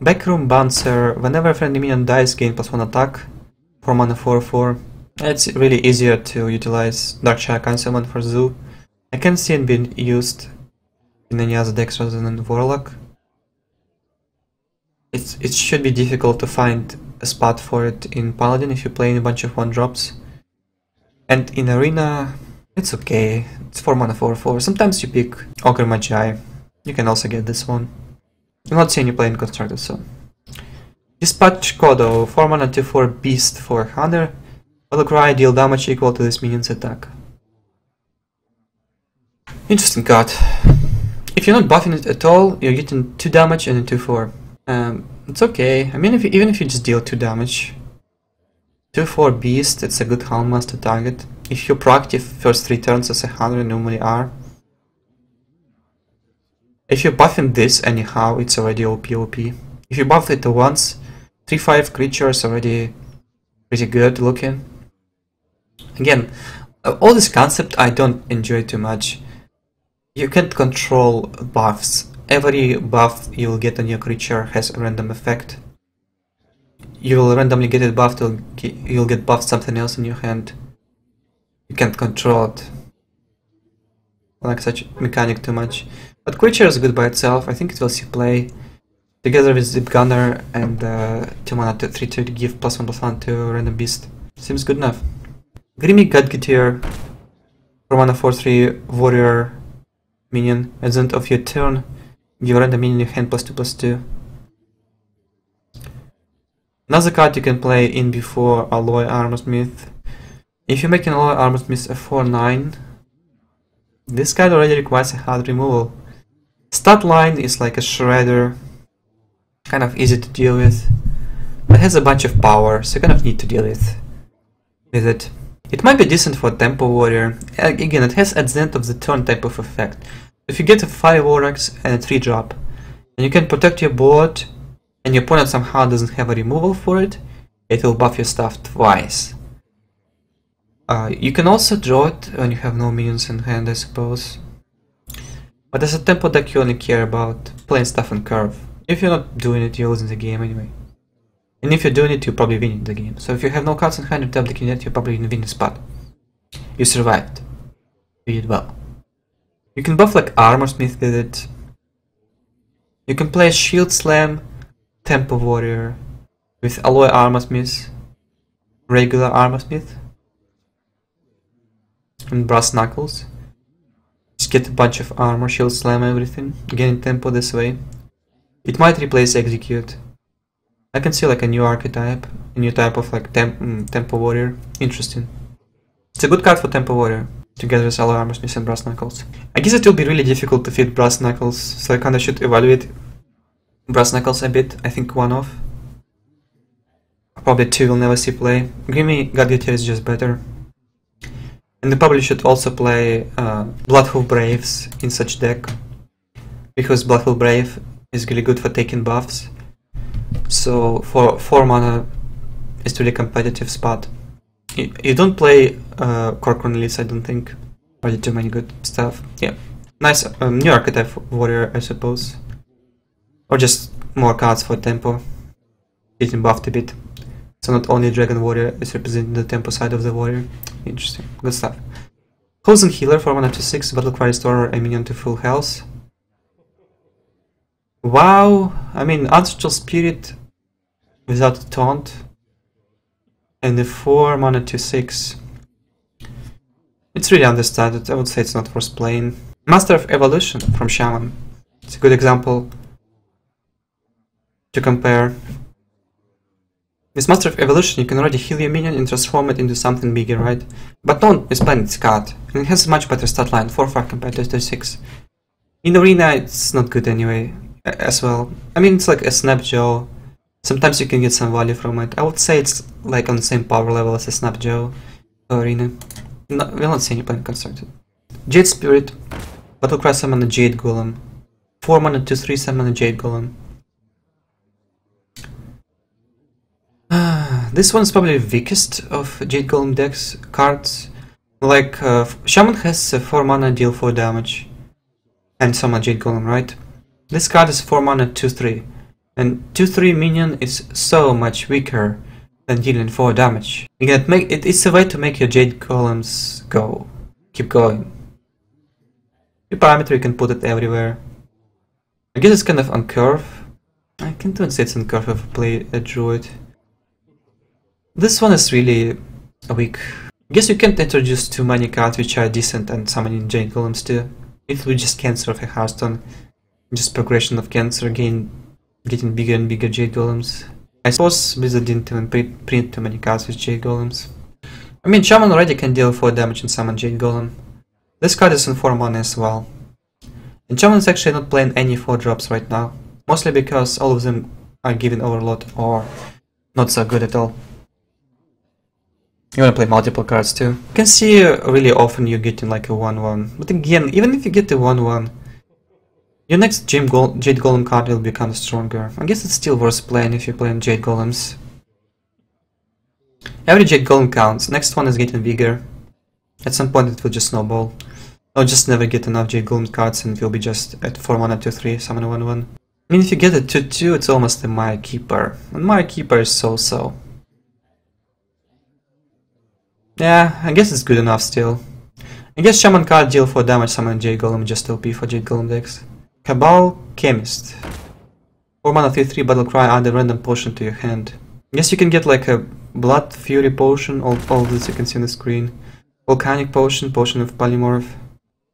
Backroom Bouncer. Whenever a friendly minion dies, gain +1 attack. 4 mana 4/4. It's really easier to utilize Dark Shadow Concealment for Zoo. I can see it being used in any other decks rather than Warlock. It should be difficult to find a spot for it in Paladin if you play in a bunch of 1-drops. And in Arena, it's okay. It's 4 mana 4/4. Sometimes you pick Ogre Magi. You can also get this one. I'm not seeing you playing Constructed, so. Dispatch Kodo, 4 mana 2/4 Beast for Hunter. Battlecry, deal damage equal to this minion's attack. Interesting card. If you're not buffing it at all, you're getting 2 damage and a 2/4. It's okay. I mean, even if you just deal 2 damage, 2/4 Beast, it's a good Houndmaster target. If you're proactive first 3 turns as a Hunter, normally are. If you're buffing this anyhow, it's already OP. If you buff it once, 3/5 creature is already pretty good looking. Again, all this concept I don't enjoy too much. You can't control buffs. Every buff you'll get on your creature has a random effect. You will randomly get it buffed, you'll get buffed something else in your hand. You can't control it. I like such mechanic too much. But creature is good by itself. I think it will see play together with Zip Gunner and 2 mana 3 to give +1/+1 to random beast. Seems good enough. Grimy Gadgetzan, 4 mana 4/3 warrior minion. At the end of your turn, give a random minion in your hand +2/+2. Another card you can play in before Alloy Armorsmith. If you make an Alloy Armorsmith a 4/9, this card already requires a hard removal. Stat line is like a shredder, kind of easy to deal with, but has a bunch of power, so you kind of need to deal with it. It might be decent for Tempo Warrior. Again, it has at the end of the turn type of effect. If you get a 5 Aurochs and a 3-drop, and you can protect your board, and your opponent somehow doesn't have a removal for it, it will buff your stuff twice. You can also draw it when you have no minions in hand, I suppose. But as a tempo deck, you only care about playing stuff on curve. If you're not doing it, you're losing the game anyway. And if you're doing it, you're probably winning the game. So if you have no cards in hand, you tap the net, you're probably in a winning spot. You survived. You did well. You can buff like Armorsmith with it. You can play Shield Slam, Tempo Warrior, with Alloy Armorsmith, regular Armorsmith, and Brass Knuckles. Just get a bunch of armor, Shield Slam, everything. Again, tempo this way. It might replace Execute. I can see like a new archetype, a new type of like Tempo Warrior. Interesting. It's a good card for Tempo Warrior, together with Alloy Armorsmith and Brass Knuckles. I guess it will be really difficult to fit Brass Knuckles, so I kinda should evaluate Brass Knuckles a bit. I think 1 off. Probably 2 will never see play. Grimy Gadgetzan is just better. And you probably should also play Bloodhoof Braves in such deck, because Bloodhoof Brave is really good for taking buffs. So for 4 mana, it's really competitive spot. You don't play Corcoran Elise, I don't think. Already too many good stuff. Yeah, nice new archetype warrior, I suppose, or just more cards for tempo, getting buffed a bit. So not only Dragon Warrior is representing the tempo side of the warrior. Interesting, good stuff. Frozen Healer, 4 mana 2/6, Battlecry Restorer, a minion to full health. Wow, I mean, Ancestral Spirit without a taunt, and the 4 mana 2/6. It's really understated. I would say it's not worth playing. Master of Evolution from Shaman. It's a good example to compare. With Master of Evolution, you can already heal your minion and transform it into something bigger, right? But no one is playing this card, and it has a much better stat line, 4/5 compared to 2/6. In Arena, it's not good anyway, as well. I mean, it's like a Snapjaw. Sometimes you can get some value from it. I would say it's like on the same power level as a Snapjaw for Arena. No, we're not seeing you playing Constructed. Jade Spirit, Battlecry summon a Jade Golem. 4 mana 2/3 summon a Jade Golem. This one's probably the weakest of Jade Golem decks cards. Like, Shaman has 4 mana, deal 4 damage, and summon Jade Golem, right? This card is 4 mana 2/3, And 2-3 minion is so much weaker than dealing 4 damage. You can make it's a way to make your Jade Golems keep going. Your parameter, you can put it everywhere. I guess it's kind of on curve. I can't even say it's on curve if I play a druid. This one is really weak. I guess you can't introduce too many cards which are decent and summoning Jade Golems too. It will just Cancer of a Hearthstone. Just progression of Cancer, getting bigger and bigger Jade Golems. I suppose Blizzard didn't even print too many cards with Jade Golems. I mean, Shaman already can deal 4 damage and summon Jade Golem. This card is on 4 mana as well. And Shaman is actually not playing any 4 drops right now. Mostly because all of them are giving Overload or not so good at all. You wanna play multiple cards too. You can see really often you're getting like a 1-1. But again, even if you get the 1-1, your next Jade Golem card will become stronger. I guess it's still worth playing if you're playing Jade Golems. Every Jade Golem counts. Next one is getting bigger. At some point it will just snowball. I'll just never get enough Jade Golem cards and it will be just at 4 mana 2-3, summon 1-1. I mean, if you get a 2-2, it's almost a Mire Keeper. And Mire Keeper is so-so. Yeah, I guess it's good enough still. I guess Shaman card deal 4 damage, summon Jade Golem, just LP for Jade Golem decks. Cabal Chemist. 4 mana 3-3 battle cry, add a random potion to your hand. I guess you can get like a Blood Fury potion, all of this you can see on the screen. Volcanic potion, potion of polymorph.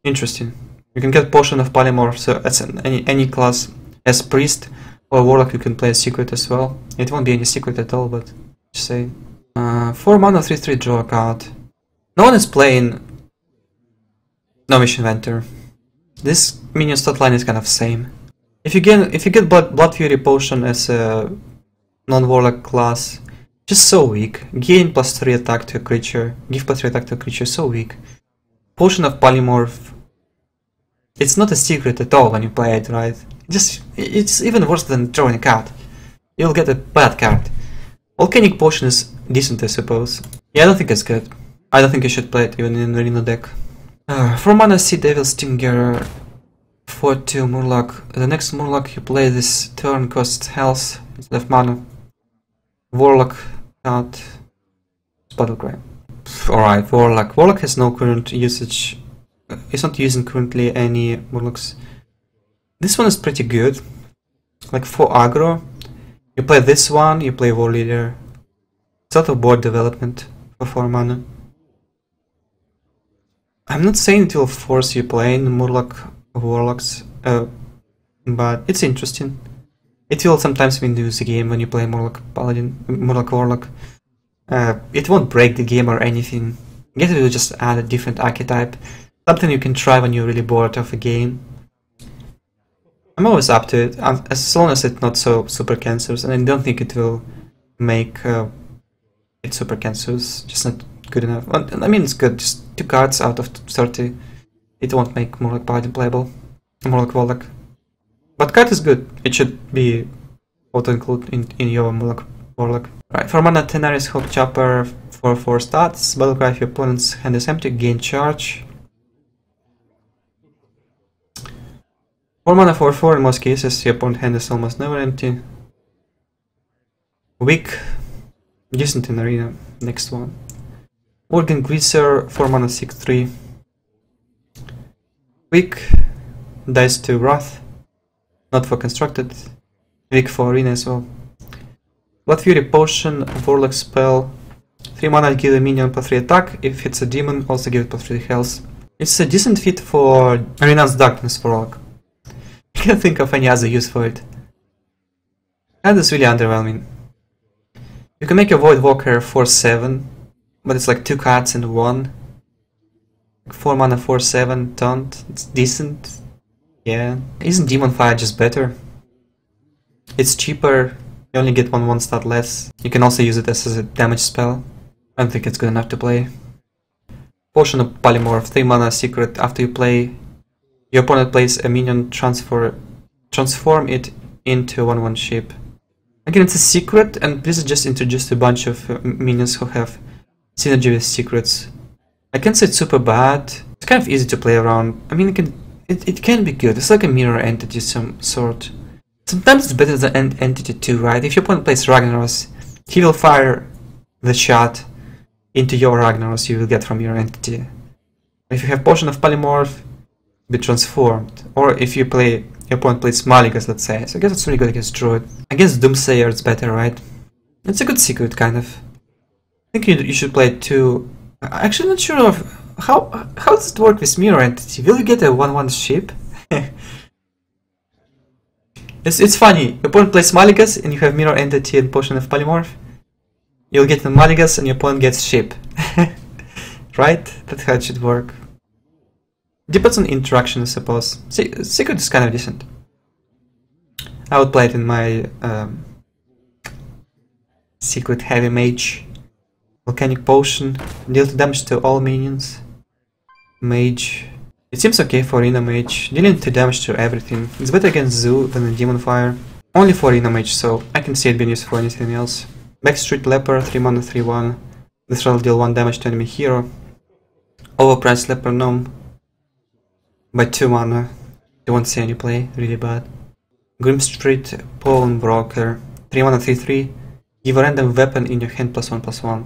Interesting. You can get potion of polymorph, so that's any class. As priest or warlock you can play a secret as well. It won't be any secret at all, but just saying. 4 mana 3-3 draw a card. No one is playing Novice Inventor. This minion stat line is kind of same. If you get Blood Fury potion as a non-warlock class, just so weak. Gain +3 attack to a creature, give +3 attack to a creature, so weak. Potion of polymorph. It's not a secret at all when you play it, right? It's even worse than drawing a card. You'll get a bad card. Volcanic potion is decent, I suppose. Yeah, I don't think it's good. I don't think you should play it even in Arena deck. 4 mana Sea Devil Stinger, 4-2 Murloc. The next Murloc you play this turn costs health instead of mana. Warlock card. Battlecry. Alright, Warlock. Warlock has no current usage. It's not using currently any Murlocs. This one is pretty good. Like for aggro, you play this one, you play War Leader. It's out of board development for 4 mana. I'm not saying it will force you playing Murloc Warlocks, but it's interesting. It will sometimes win the game when you play Murloc Paladin, Murloc Warlock. It won't break the game or anything. I guess it will just add a different archetype. Something you can try when you're really bored of a game. I'm always up to it, as long as it's not so super cancerous, and I don't think it will make it super cancerous, just not good enough. I mean, it's good, just 2 cards out of 30. It won't make Murloc Paladin playable, Murloc Warlock. But card is good, it should be auto-include in your Murloc Warlock. Right, 4 mana Tenaris Hope Chopper for 4 stats. Battlecry if your opponent's hand is empty, gain charge. 4 mana 4-4 in most cases, your opponent's hand is almost never empty. Weak, decent in Arena. Next one. Organ Greaser, 4 mana 6-3. Weak, dies to Wrath, not for Constructed. Weak for Arena as well. Blood Fury Potion, Warlock Spell. 3 mana, give a minion +3 attack. If it's a demon, also give it +3 health. It's a decent fit for Arena's Darkness for Warlock. I can't think of any other use for it. That is really underwhelming. You can make a Void Walker 4-7, but it's like 2 cards in 1. 4 mana 4-7 taunt, it's decent. Yeah. Isn't Demon Fire just better? It's cheaper, you only get 1 stat less. You can also use it as a damage spell. I don't think it's good enough to play. Potion of Polymorph, 3 mana secret. After you play, your opponent plays a minion, transform it into a 1-1 shape. Again, it's a secret, and this is just introduced a bunch of minions who have synergy with secrets. I can't say it's super bad. It's kind of easy to play around. I mean, it can be good. It's like a mirror entity of some sort. Sometimes it's better than entity too, right? If your opponent plays Ragnaros, he will fire the shot into your Ragnaros you will get from your entity. If you have Potion of Polymorph, be transformed. Or if you play, your opponent plays Maligas, let's say. So I guess it's really good against Druid. Against Doomsayer it's better, right? It's a good secret, kind of. I think you should play two. I'm actually not sure of how does it work with Mirror Entity. Will you get a 1/1 ship? It's funny. Your opponent plays Maligas and you have Mirror Entity and Potion of Polymorph. You'll get the Maligas and your opponent gets ship. Right? That's how it should work. Depends on interaction, I suppose. Secret is kind of decent. I would play it in my Secret Heavy Mage. Volcanic Potion. Deal 2 damage to all minions. Mage. It seems okay for Arena Mage. Dealing 2 damage to everything. It's better against Zoo than a Demon Fire. Only for Arena Mage, so I can see it being used for anything else. Backstreet Leper, 3 mana, 3/1. This will deal 1 damage to enemy hero. Overpriced Leper Gnome. By 2 mana. You won't see any play, really bad. Grimstreet Pawn Broker. 3 mana, 3/3. Give a random weapon in your hand +1/+1.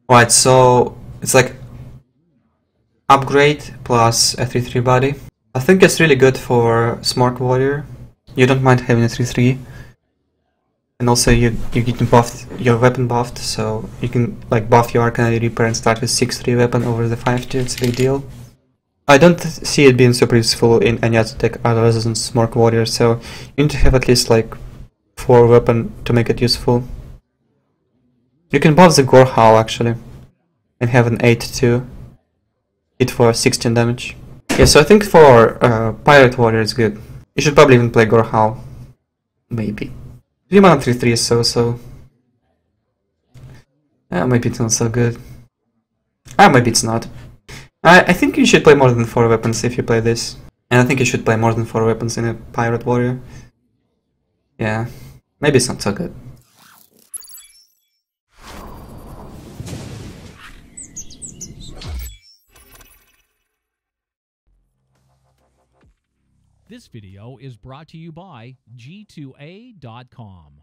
Right, so it's like upgrade plus a 3/3 body. I think it's really good for Smart Warrior. You don't mind having a 3/3. And also you get buffed, your weapon buffed, so you can like buff your Arcanary Reaper and start with 6/3 weapon over the 5/2, it's a big deal. I don't see it being super useful in any other deck other than Smart Warrior, so you need to have at least like 4 weapon to make it useful. You can buff the Gore Howl actually, and have an 8/2. Hit for 16 damage. Yeah, so I think for Pirate Warrior it's good. You should probably even play Gore Howl. Maybe. 3 mana 3/3 is so. Maybe it's not so good. Maybe it's not. I think you should play more than 4 weapons if you play this. And I think you should play more than 4 weapons in a Pirate Warrior. Yeah, maybe it's not so good. This video is brought to you by G2A.com.